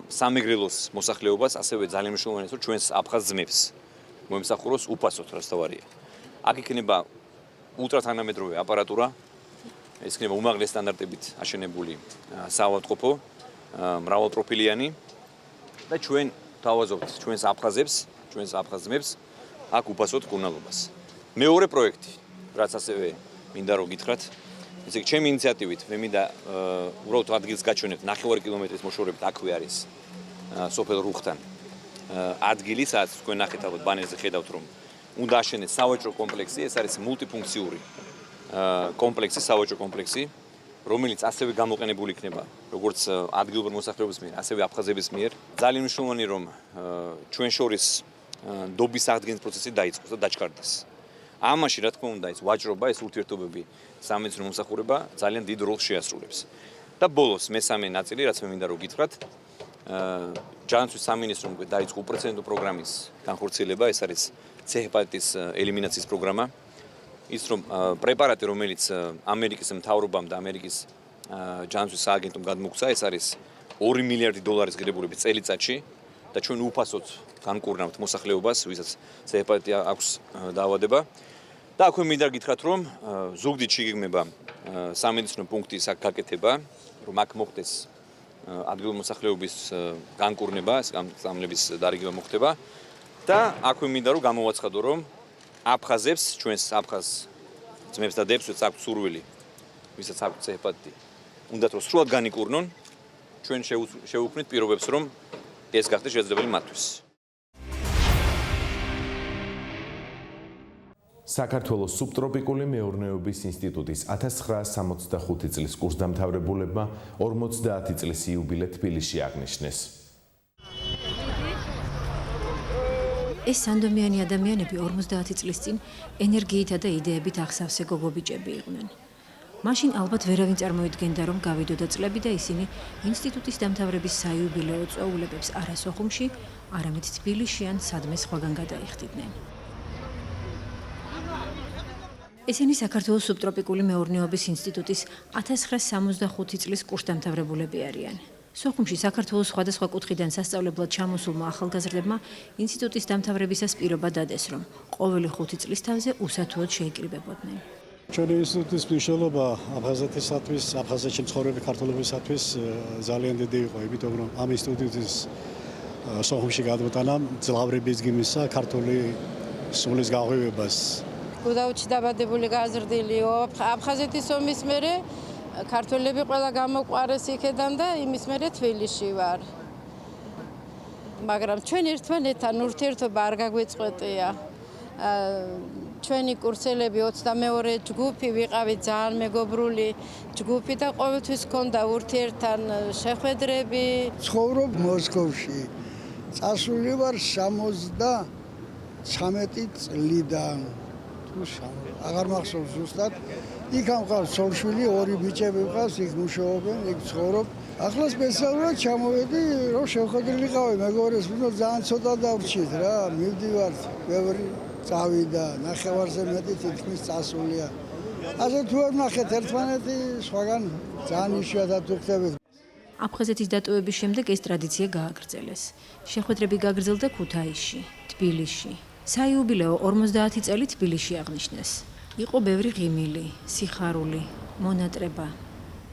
სამეგრელოს მოსახლეობას, ასევე ძალიან მნიშვნელოვანია, რომ ჩვენს აფხაზ ძმებს მოემსახუროს უფასოდ, რაც თავარია. აქ იქნება ულტრათანამედროვე აპარატურა, ეს იქნება უმაღლეს სტანდარტებით აშენებული საავადმყოფო, მრავალპროფილიანი და ჩვენ თავაზობთ ჩვენს აფხაზ ძმებს აქ უფასოდ მკურნალობას. მეორე პროექტი, რაც ასევე მინდა რომ გითხრათ, ესე იგი ჩემი ინიციატივით მე მინდა უბრალოდ ადგილს გაჩვენებთ 9 კილომეტრის მოშორებით აქვე არის სოფელ რუხთან ადგილი, სადაც თქვენ ნახეთ ალბათ ბანერზე ხედავთ რომ უნდა აშენდეს სავაჭრო კომპლექსი, ეს არის მულტიფუნქციური კომპლექსი, სავაჭრო კომპლექსი, რომელიც ასევე გამოყენებული იქნება როგორც ადგილობრივ მოსახლეობის მიერ, ასევე აფხაზების მიერ. ძალიან მნიშვნელოვანია რომ ჩვენ შორის დობის აღდგენის პროცესი დაიწყოს და დაჩქარდეს. ამაში რა თქმა უნდა ეს ვაჭრობა, ეს ურთიერთობები სამედიცინო მომსახურება ძალიან დიდ როლს შეასრულებს. და ბოლოს მესამე ნაწილი, რაც მე მინდა რომ გითხრათ, ჯანმრთელობის სამინისტრომ უკვე დაიწყო უპრეცედენტო პროგრამის განხორციელება, ეს არის C ჰეპატიტის ელიმინაციის პროგრამა. ის რომ პრეპარატი, რომელიც ამერიკის მთავრობამ და ამერიკის ჯანმრთელობის სააგენტომ გადმოგცა, ეს არის 2 მილიარდი დოლარის ღირებულებით წელიწადში და ჩვენ უფასოდ განკურნავთ მოსახლეობას, ვისაც C ჰეპატიტი აქვს დაავადება. და აქვე მინდა გითხრათ, რომ ზუგდიდში იგეგმება სამედიცინო პუნქტის აქ გაკეთება, რომ აქ მოხდეს ადგილობრივი მოსახლეობის განკურნება, სამლების დარიგება მოხდება და აქვე მინდა რომ გამოვაცხადო, რომ აფხაზებს, ჩვენს აფხაზ ძმებს და დებს, ვისაც აქვს სურვილი, ვისაც აქვს C ჰეპატიტი, უნდათ რომ სრულად განიკურნონ, ჩვენ შევუქმნით პირობებს, რომ ეს გახდეს შესაძლებელი მათთვის. საქართველოს სუბტროპიკული მეურნეობის ინსტიტუტის 1965 წლის კურსდამთავრებულებმა 50 წლის იუბილე თბილისში აღნიშნეს. ეს სანდომიანი ადამიანები 50 წლის წინ ენერგიითა და იდეებით აღსავსე გოგობიჭები იყვნენ. მაშინ ალბათ ვერავინ წარმოიდგენდა, რომ გავიდოდა წლები და ისინი ინსტიტუტის დამთავრების საიუბილეო წვეულებებს არა სოხუმში, არამედ თბილისში ან სადმე სხვაგან გადაიხდიდნენ. ესენი საქართველოს სუბტროპიკული მეურნეობის ინსტიტუტის 1965 წლის კურსდამთავრებულები არიან. სოხუმში საქართველოს სხვადასხვა კუთხიდან სასწავლებლად ჩამოსულმა ახალგაზრდებმა ინსტიტუტის დამთავრებისას პირობა დადეს, რომ ყოველი 5 წლის თავზე უსათუოდ შეიკრიბებოდნენ. ჩვენი ინსტიტუტის მნიშვნელობა აფხაზეთისათვის, აფხაზეთში მცხოვრები ქართველებისათვის ძალიან დიდი იყო, იმიტომ რომ ამ ინსტიტუტის სოხუმში გადმოტანა ძლავრების გიმისა ქართული სულის გაღვივებას. გუდაუთში დაბადებული გაზრდილიო, აფხაზეთის ომის მერე ქართველები ყველა გამოყვარეს იქედან და იმის მერე თბილისში ვარ. მაგრამ ჩვენ ერთმანეთთან ურთიერთობა არ გაგვეწყვეტია. ჩვენი კურსელები 22 ჯგუფი ვიყავით ძალიან მეგობრული ჯგუფი და ყოველთვის ჰქონდა ურთიერთთან შეხვედრები. ცხოვრობ მოსკოვში. წასული ვარ 73 წლიდან. აღარ მახსოვს ზუსტად. იქ ამყავს სოლშვილი, 2 ბიჭები მყავს, იქ მუშაობენ, იქ ცხოვრობ. ახლა სპეციალურად ჩამოვედი, რომ შევხედრილიყავი მეგობრებს, ვინმე ძალიან ცოტა დავრჩით რა, მივდივართ, ბევრი წავიდა, ნახევარზე მეტი თითქმის წასულია. ასე თუ არ ნახეთ ერთმანეთი, სხვაგან ძალიან იშვიათად ვხდებით. აფხაზეთის დატოვების შემდეგ ეს ტრადიცია გააგრძელეს. შეხვედრები გაგრძელდა ქუთაისში, თბილისში. საიუბილეო 50 წელი თბილისში აღნიშნეს. იყო ბევრი ღიმილი, სიხარული, მონატრება,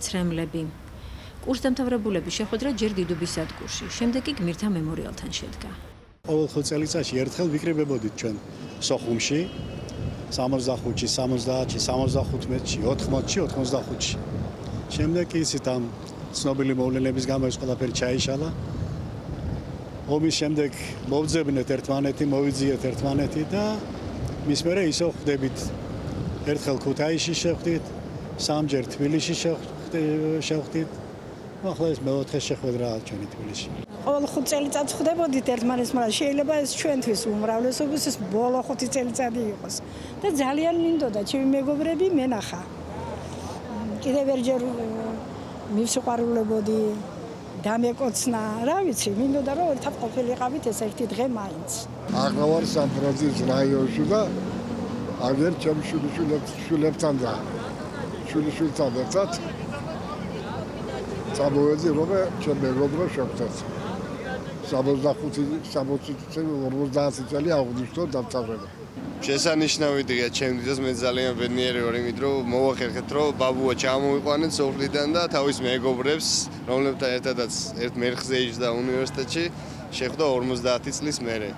ცრემლები. კურსდამთავრებულები შეხვედრა ჯერ დიდუბის სადგურში, შემდეგ კი გმირთა მემორიალთან შედგა. ყოველ 5 წელიწადში ერთხელ ვიკრიბებოდით ჩვენ სოხუმში, 65-ში, 70-ში, 75-ში, 80-ში, 85-ში. შემდეგ კი ისეთ ამ ცნობილი მოვლენების გამო ეს ყველაფერი ჩაიშალა. ომის შემდეგ მოვძებნეთ ერთმანეთი, მოვიძიეთ ერთმანეთი და მის მერე ისევ ხვდებით. ერთხელ ქუთაისში შევხვდით, სამჯერ თბილისში შევხვდით. ახლა ეს მეოთხე შეხვედრაა ჩვენი თბილისში. ყოველ 5 წელიწადს ხვდებოდით ერთმანეთს, მაგრამ შეიძლება ეს ჩვენთვის უმრავლესობის ეს ბოლო 5 წელიწადი იყოს. და ძალიან მინდოდა ჩემი მეგობრები მენახა. კიდევ ერჯერ მივსიყვარულებოდი, დამეკოცნა, რა ვიცი, მინდოდა რომ ერთად ყოფილიყავით ეს ერთი დღე მაინც. ახლა ვარ სან-ფრანცისკოს რაიონში და აგერ ჩემ შვილებთან და შვილთან ერთად წამოვედი რომ ჩემ მეგობრებს შევხვდეთ. 50 წელი აგვისტო დამთავრდა. შესანიშნავი დღეა ჩემთვის, მე ძალიან ბედნიერი ვარ იმით, რომ მოვახერხეთ, რომ ბაბუა ჩამოვიყვანეთ სოფლიდან და თავის მეგობრებს, რომლებთან ერთადაც ერთ მერხზე იჯდა უნივერსიტეტში, შეხვდა 50 წლის მერე.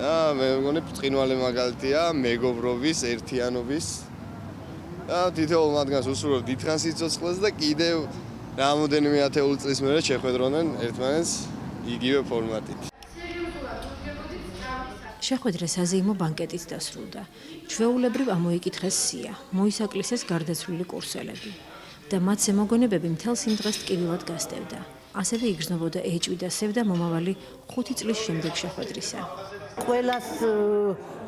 და მე მგონი ბრწყინვალე მაგალითია მეგობრობის, ერთიანობის. და თითოეულ მათგანს უსურვებ დიდხანს სიცოცხლეს და კიდევ რამოდენიმე ათეული წლის მერე შეხვედროდნენ ერთმანეთს იგივე ფორმატით. შეხვედრა საზეიმო ბანკეტით დასრულდა. ჩვეულებრივ ამოიკითხეს სია, მოისაკლისეს გარდაცვლილი კურსელები და მათ ზემოგონებები მთელს იმ დღეს ტკივილად გასდევდა. ასევე იგრძნობოდა ეჭვი და სევდა მომავალი 5 წლის შემდეგ შეხვედრისა. ყველას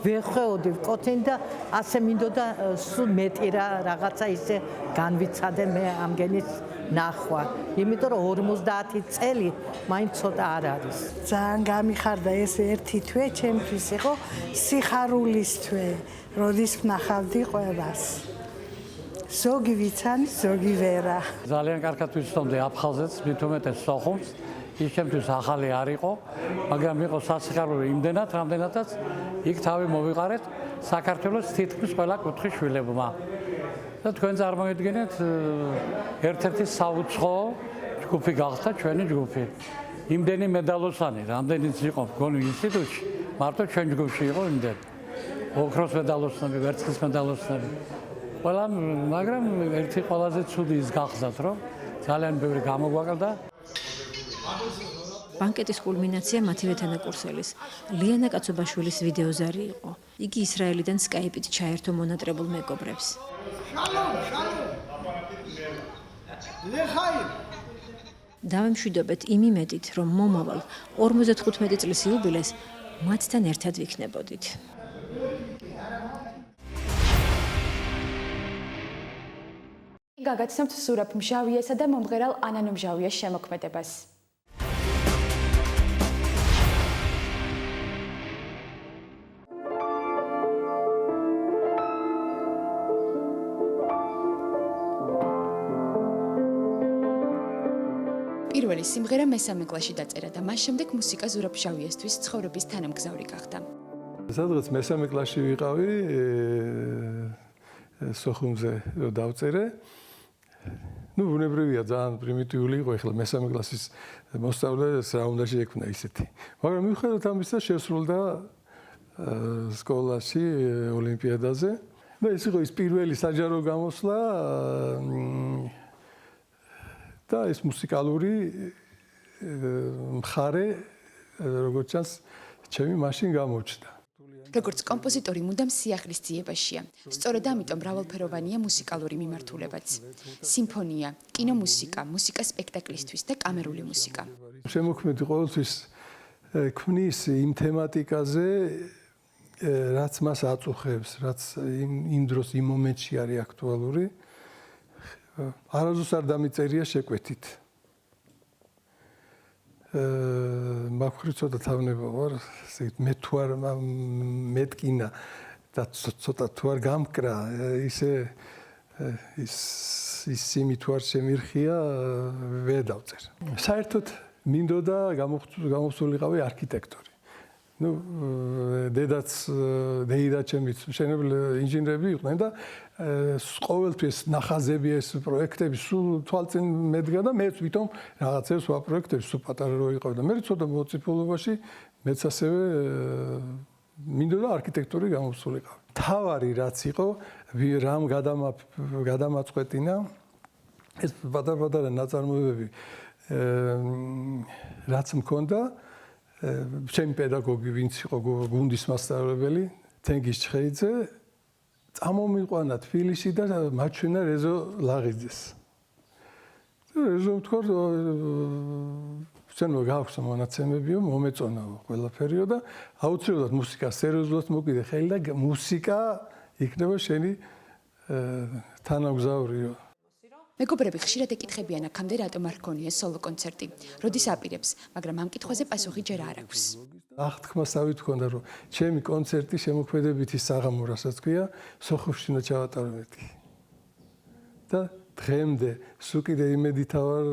ვეხვეოდი ვკოთინ და ასე მინდოდა სულ მეტი რაღაცა ისე განვიცადე მე ამგენის ნახვა. იმიტომ რომ 50 წელი მაინც ცოტა არ არის. ძალიან გამიხარდა ეს ერთი თვე ჩემთვის იყო სიხარულის თვე, როდის ვნახავდი ყველას. ზოგი ვიცანი, ზოგი ვერა. ძალიან კარგად ვიცნობდი აფხაზეთს, მით უმეტეს სოხუმს. ის ჩემთვის ახალი არ იყო, მაგრამ იყო სასიხარულო იმდენად, რამდენადაც იქ თავი მოვიყარეთ საქართველოს თითქმის ყველა კუთხის შვილებმა. და თქვენ წარმოიდგინეთ, ერთ-ერთი საუცხო ჯგუფი გახდა ჩვენი ჯგუფი. იმდენი მედალოსანი, რამდენიც იყო მგონი ინსტიტუტში, მარტო ჩვენ ჯგუფში იყო იმდენი. ოქროს მედალოსნები, ვერცხლის მედალოსნები. ყველა, მაგრამ ერთი ყველაზე ცუდი ის გახსათ, რომ ძალიან ბევრი გამოგვაკლდა. ბანკეტის კულმინაცია მათივე თანაკურსელის, ლიანა კაცობაშვილის ვიდეოზარი იყო. იგი ისრაელიდან სკაიპით ჩაერთო მონატრებულ მეგობრებს. დავემშვიდობეთ იმ იმედით, რომ მომავალ 55 წლის იუბილეს მათთან ერთად ვიქნებოდით. გაგაცნობთ სურაბ მჟავიესა და მომღერალ ანანო მჟავიეს შემოქმედებას. პირველი სიმღერა მესამე კლასში დაწერა და მას შემდეგ მუსიკა ზურაბ მჟავიესთვის ცხოვრების თანამგზავრი გახდა. სადღაც მესამე კლასში ვიყავი, სოხუმზე დავწერე. ბუნებრივია, ძალიან პრიმიტიული იყო, ეხლა მესამე კლასის მოსწავლეს რა უნდა შეექმნა ისეთი. მაგრამ მიუხედავად ამისა შესრულდა სკოლაში ოლიმპიადაზე და ეს იყო ის პირველი საჯარო გამოსვლა და ეს მუსიკალური მხარე, როგორც ჩანს, ჩემი მაშინ გამოჩნდა. როგორც კომპოზიტორი მუდამ სიახლის ძიებაშია. სწორედ ამიტომ მრავალფეროვანია მუსიკალური მიმართულებაც. სიმფონია, კინომუსიკა, მუსიკა სპექტაკლისთვის და კამერული მუსიკა. შემოქმედი ყოველთვის ქმნის იმ თემატიკაზე, რაც მას აწუხებს, რაც იმ დროს იმ მომენტში არის აქტუალური. არასდროს არ დამიწერია შეკვეთით. მაქვს ცოტა თავნება ვარ, მე თუ არ მეტკინა და ცოტა თუ არ გამკრა, ისე ის იმი თუ არ შემირხია, ვერ დავწერ. საერთოდ მინდოდა გამოსულიყავი არქიტექტორი. დედაც ჩემიც მშენებლი ინჟინრები იყვნენ და ყოველთვის ნახაზები ეს პროექტები სულ თვალწინ მედგა და მეც თვითონ რაღაცებს ვაპროექტები სულ პატარა რო იყავ და მე ცოტა მოციფულობაში მეც ასევე მინდოდა არქიტექტორი გამოსულიყავი. თავარი რაც იყო, რამ გადამაწყვეტინა ეს პატარ-პატარა ნაწარმოებები რაც მქონდა ჩემი პედაგოგი ვინც იყო გუნდის მასწავლებელი თენგიზ ჩხეიძე წამომიყვანა თბილისში და მაჩვენა რეზო ლაღიძეს. რეზომ თქვა ჩვენ გაქვს მონაცემებიო, მომეწონაო ყველაფერიო და აუცილებლად მუსიკა სერიოზულად მოკიდე ხელი და მუსიკა იქნება შენი თანამგზავრიო. მეგობრები ხშირად ეკითხებიან აქამდე რატომ არ ჰქონია სოლო კონცერტი. როდის აპირებს, მაგრამ ამ კითხვაზე პასუხი ჯერ არ აქვს. აღთქმასავით ჰქონდა რომ ჩემი კონცერტი შემოქმედებითი საღამო, რასაც ქვია, სოხუმში უნდა ჩავატარო მეთქი. და დღემდე სულ კიდე იმედით ვარ,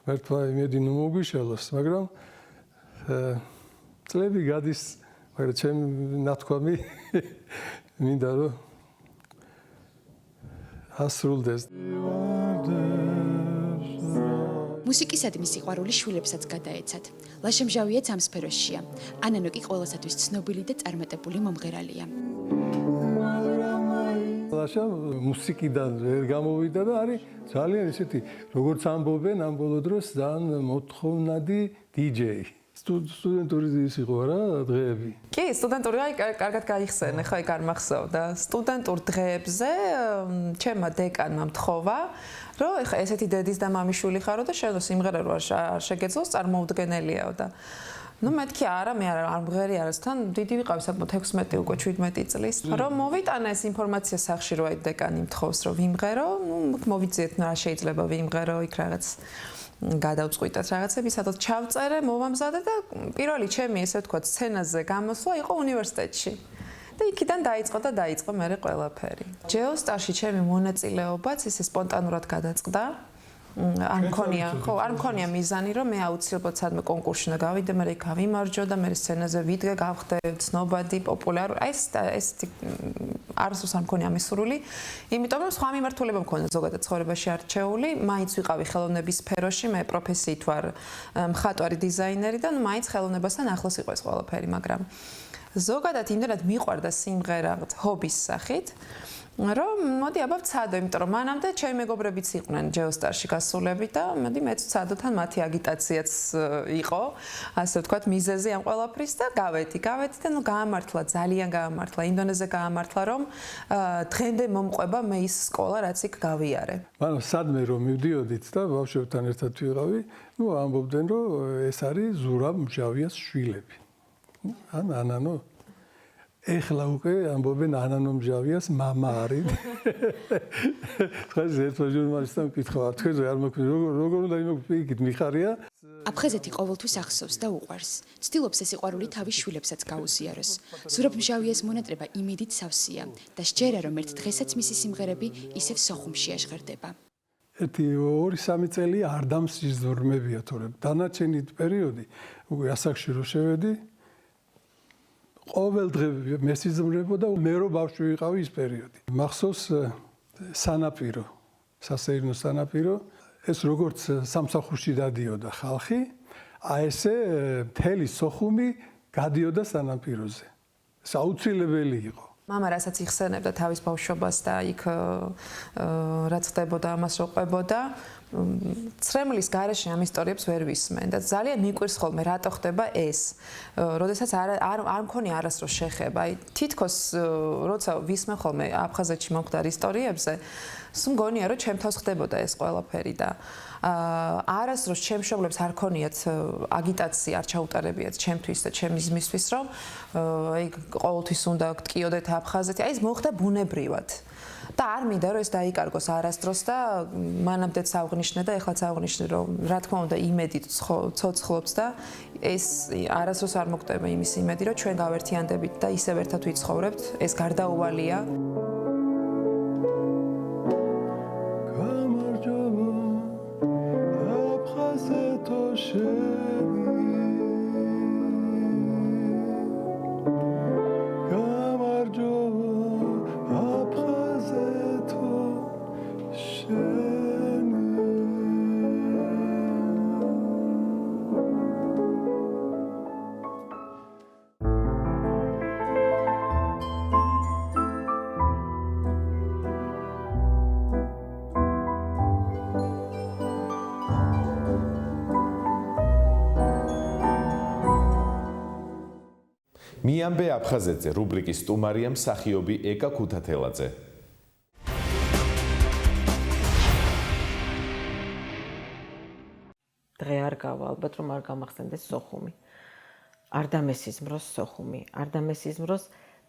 ღმერთმა იმედი ნუ მოგვიშალოს, მაგრამ წლები გადის, მაგრამ ჩემი ნათქვამი მინდა რომ ასრულდეს. მუსიკისადმი სიყვარული შვილებსაც გადაეცათ. ლაშემჟავიაც ამ სფეროშია. ანანო კი ყველასათვის ცნობილი და წარმატებული მომღერალია. ლაშა მუსიკიდან ვერ გამოვიდა და არის ძალიან ისეთი, როგორც ამბობენ ამ ბოლო დროს ძალიან მოთხოვნადი დიჯეი. სტუდენტური ის იყო რა დღეები. კი, სტუდენტური, აი კარგად გაიხსენე, ხო, იქ არ მახსოვდა. სტუდენტურ დღეებზე ჩემმა დეკანმა მთხოვა, რომ ეხა ესეთი დედის და მამიშვილი ხარო და შენ სიმღერა რო არ შეგეძლოს, წარმოუდგენელიაო და ну მეთქი არა მე არ მღერი არასთან დიდი ვიყავი საკმაოდ 16 უკვე 17 წლის რომ მოვიტანა ეს ინფორმაცია სახში რო აი დეკანი მთხოვს რომ ვიმღერო ну მოვიძიეთ რა შეიძლება ვიმღერო იქ რაღაც გადავწყვიტეთ რაღაცები სადაც ჩავწერე მოვამზადე და პირველი ჩემი ესე ვთქვათ სცენაზე გამოსვლა იყო უნივერსიტეტში და იქიდან დაიწყო მე ყველაფერი ჯეოსტარში ჩემი მონაწილეობაც ისე სპონტანურად გადაწყდა არ მქონია მიზანი რომ მე აუცილებლად სადმე კონკურსში უნდა გავიდე, მე გავიმარჯვო და მე სცენაზე ვიდგე, გავხდე ცნობადი, პოპულარული. აი ეს არასდროს არ მქონია მისურვილი, იმიტომ რომ სხვა მიმართულება მქონდა ზოგადად ცხოვრებაში არჩეული, მაინც ვიყავი ხელოვნების სფეროში, მე პროფესიით ვარ მხატვარი დიზაინერი და მაინც ხელოვნებასთან ახლოს იყო ეს ყველაფერი, მაგრამ ზოგადად იმდენად მიყვარდა სიმღერა ჰობის სახით რომ მოდი აბა ვცადო, იმიტომ რომ მანამდე ჩემი მეგობრებიც იყვნენ ჯეოსტარში გასულები და მოდი მეც ვცადო თან მათი აგიტაციაც იყო, ასე ვთქვათ, მიზეზი ამ ყველაფრის და გავედი და ნუ გაამართლა, ძალიან გაამართლა, ინდონეზე გაამართლა, რომ დღემდე მომყვება მე ის სკოლა, რაც იქ გავიარე. მაგრამ სადმე რომ მივდიოდით და ბავშვებთან ერთად ვიყავი, ნუ ამბობდნენ რომ ეს არის ზურაბ მჟავიას შვილები. ან ანანო ეხლა უკვე ამბობენ ანანო მჟავიას მამა არის. ხაზ ერთმა ჟურნალისტამ ვკითხა, თქვენ არ მოგვი როგორ უნდა იმოგფიქით მიხარია? აფხაზეთი ყოველთვის ახსოვს და უყვარს. ცდილობს ეს სიყვარული თავის შვილებსაც გაუზიაროს. ზურაბ მჟავიას მონატრება იმედით სავსეა და სჯერა რომ ერთ დღესაც მისი სიმღერები ისევ სოხუმში აშღერდება. ერთი 2-3 წელი არ დამსიზრმებია თორემ დანარჩენი პერიოდი უკვე ასაკში რო შევედი ყოველ დღე მესიზმრებო და მე რო ბავშვი ვიყავი ის პერიოდი. მახსოვს სანაპირო, სასეირნო სანაპირო, ეს როგორც სამსახურში დადიოდა ხალხი, აი ესე მთელი სოხუმი გადიოდა სანაპიროზე. ეს აუცილებელი იყო. მამა რასაც იხსენებდა თავის ბავშვობას და იქ რაც ხდებოდა ამას რო ყვებოდა ცრემლის გარეშე ამ ისტორიებს ვერ ვისმენ და ძალიან მიყვირს ხოლმე რატო ხდება ეს. როდესაც არ მქონია არასდროს შეხება. აი თითქოს როცა ვისმენ ხოლმე აფხაზეთში მომხდარ ისტორიებზე, სულ მგონია რომ ჩემ თავს ხდებოდა ეს ყველაფერი და არასდროს ჩემ მშობლებს არ ქონიათ აგიტაცია არ ჩაუტარებიათ ჩემთვის და ჩემი ძმისთვის რომ აი ყოველთვის უნდა გტკიოდეთ აფხაზეთი. აი ეს მოხდა ბუნებრივად. და არ მინდა რომ ეს დაიკარგოს არასდროს და მანამდეც აღნიშნე და ეხლაც აღნიშნე რომ რა თქმა უნდა იმედით ცოცხლობს და ეს არასდროს არ მოხდება იმის იმედი რომ ჩვენ გავერთიანდებით და ისევ ერთად ვიცხოვრებთ ეს გარდაუვალია მიამბე აფხაზეთზე რუბრიკის სტუმარია მსახიობი ეკა ქუთათელაძე. დღე არ გავა, ალბათ რომ არ გამახსენდეს სოხუმი. არ დამესიზმროს სოხუმი, არ დამესიზმროს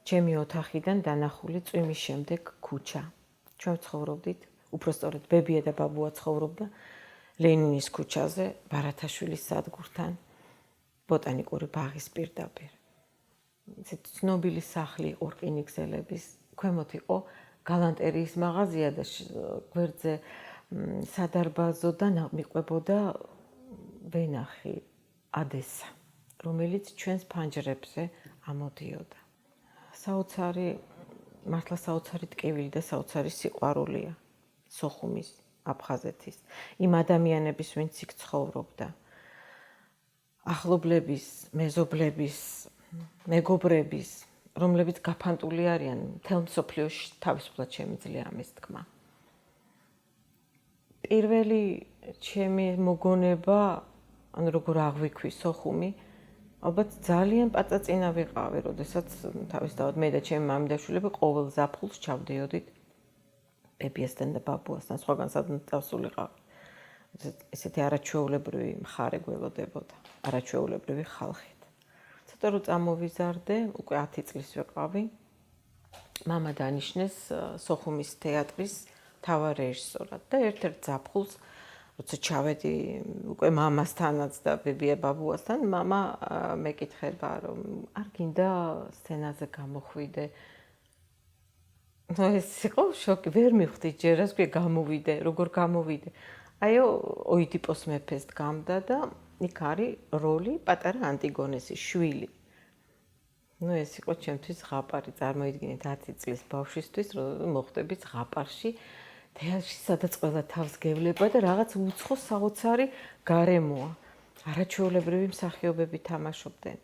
ჩემი ოთახიდან დანახული წვიმის შემდეგ ქუჩა. ჩვენ ცხოვრობდით, უпростоრად ბებია და ბაბუა ცხოვრობდა ლენინის ქუჩაზე, ბარათაშვილის სადგურთან, ბოტანიკური ბაღის პირდაპირ. ცნობილი სახლი იყო რკინიგზელების, ქვემოთ იყო გალანტერიის მაღაზია და გვერდზე სადარბაზოდან მიყვებოდა ვენახი ადესა, რომელიც ჩვენს ფანჯრებზე ამოდიოდა. საოცარი, მართლა საოცარი ტკივილი და საოცარი სიყვარულია სოხუმის, აფხაზეთის, იმ ადამიანების, ვინც იქ ცხოვრობდა. ახლობლების, მეზობლების, მეგობრების, რომლებიც გაფანტული არიან, მთელ მსოფლიოში თავისუფლად შემიძლია ამის თქმა. პირველი ჩემი მოგონება, ანუ როგორ აღვიქვი სოხუმი, ალბათ ძალიან პაწაწინა ვიყავი, როდესაც თავისთავად მე და ჩემი მამიდაშვილები ყოველ ზაფხულს ჩავდიოდით ბებიასთან და ბაბუასთან, სხვაგან სადმე წავსულიყავ. ესეთი არაჩვეულებრივი მხარე გველოდებოდა, არაჩვეულებრივი ხალხით. ცოტა რომ წამოვიზარდე, უკვე 10 წლის ვიყავი. მამა დანიშნეს სოხუმის თეატრის მთავარ რეჟისორად და ერთ-ერთ ზაფხულს როცა ჩავედი უკვე მამასთანაც და ბებია ბაბუასთან, მამა მეკითხება, რომ არ გინდა სცენაზე გამოხვიდე. ეს იყო შოკი, ვერ მივხვდი ჯერ რას გვი გამოვიდე, როგორ გამოვიდე. აიო, ოიდიპოს მეფეს დგამდა და იქ არის როლი პატარა ანტიგონესის შვილი. ეს იყო ჩემთვის ზღაპარი, წარმოიდგინეთ 10 წლის ბავშვისთვის, რომ მოხვდები ზღაპარში, თეატრში, სადაც ყველა თავს გევლება და რაღაც უცხო საოცარი გარემოა. არაჩვეულებრივი მსახიობები თამაშობდნენ.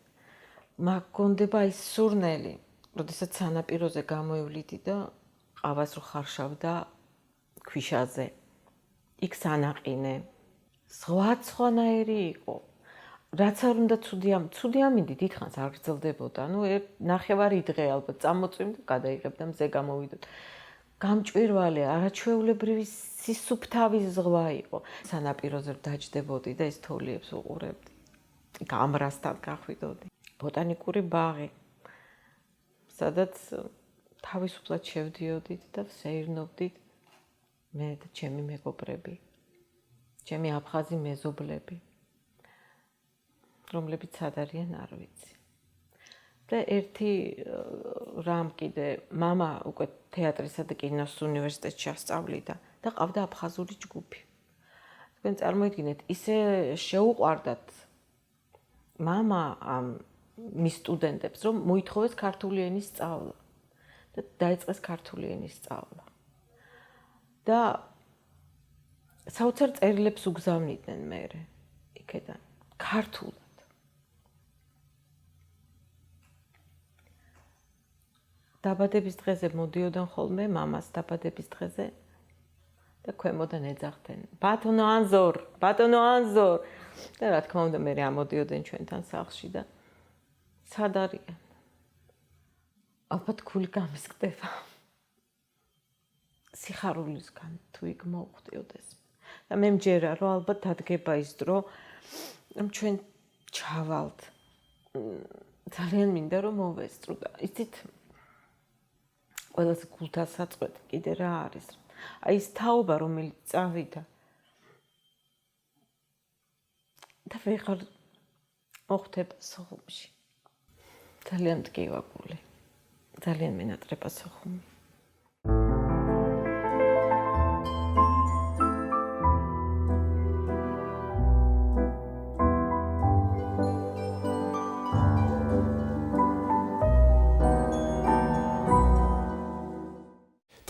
მაგონდება ის სურნელი, როდესაც სანაპიროზე გამოივლიდი და ყავას რო ხარშავდა ქვიშაზე. იქ სანაყინე. სხვანაირი იყო. რაც არ უნდა ცუდი ამინდი დიდხანს არ გრძელდებოდა. ნახევარი დღე ალბათ წამოწვიმდა, გადაიღებდა მზე გამოვიდოდ. გამჭვირვალე, არაჩვეულებრივი სისუფთავის ზღვა იყო. სანაპიროზე დაჯდებოდი და ეს თოლიებს უყურებდი. გამრასთან გახვიდოდი. ბოტანიკური ბაღი, სადაც თავისუფლად შევდიოდით და ვსეირნობდით მე და ჩემი მეგობრები, ჩემი აფხაზი მეზობლები, რომლებიც სად არიან არ ვიცი. და ერთი რამ კიდე, მამა უკვე თეატრისა და კინოს უნივერსიტეტში ასწავლიდა და ყავდა აფხაზური ჯგუფი. თქვენ წარმოიდგინეთ, ისე შეუყვარდათ მამა მის სტუდენტებს, რომ მოითხოვეს ქართული ენის სწავლა და დაიწყეს ქართული ენის სწავლა. და საოცარ წერილებს უგზავნიდნენ მერე იქედან, ქართულად. დაბადების დღეზე მოდიოდან ხოლმე მამას დაბადების დღეზე და ქვემოდან ეძახდნენ ბატონო ანზორ და რა თქმა უნდა მე ამოდიოდნენ ჩვენთან სახლში და სად არიან? ალბათ გული გამისკდება. სიხარულისგან თუ იქ მოვხვდიოდეს. და მე მჯერა რომ ალბათ დადგება ის დრო რომ ჩვენ ჩავალთ. ძალიან მინდა რომ მოვესწრო და იცით ყველაზე გულთასაწყვეტი კიდე რა არის? აი ეს თაობა რომელიც წავიდა და ვეღარ მოხვდება სოხუმში. ძალიან მტკივა გული. ძალიან მენატრება სოხუმი.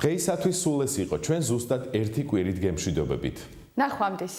დღეისათვის სულ ეს იყო, ჩვენ ზუსტად ერთი კვირით გემშვიდობებით. ნახვამდის.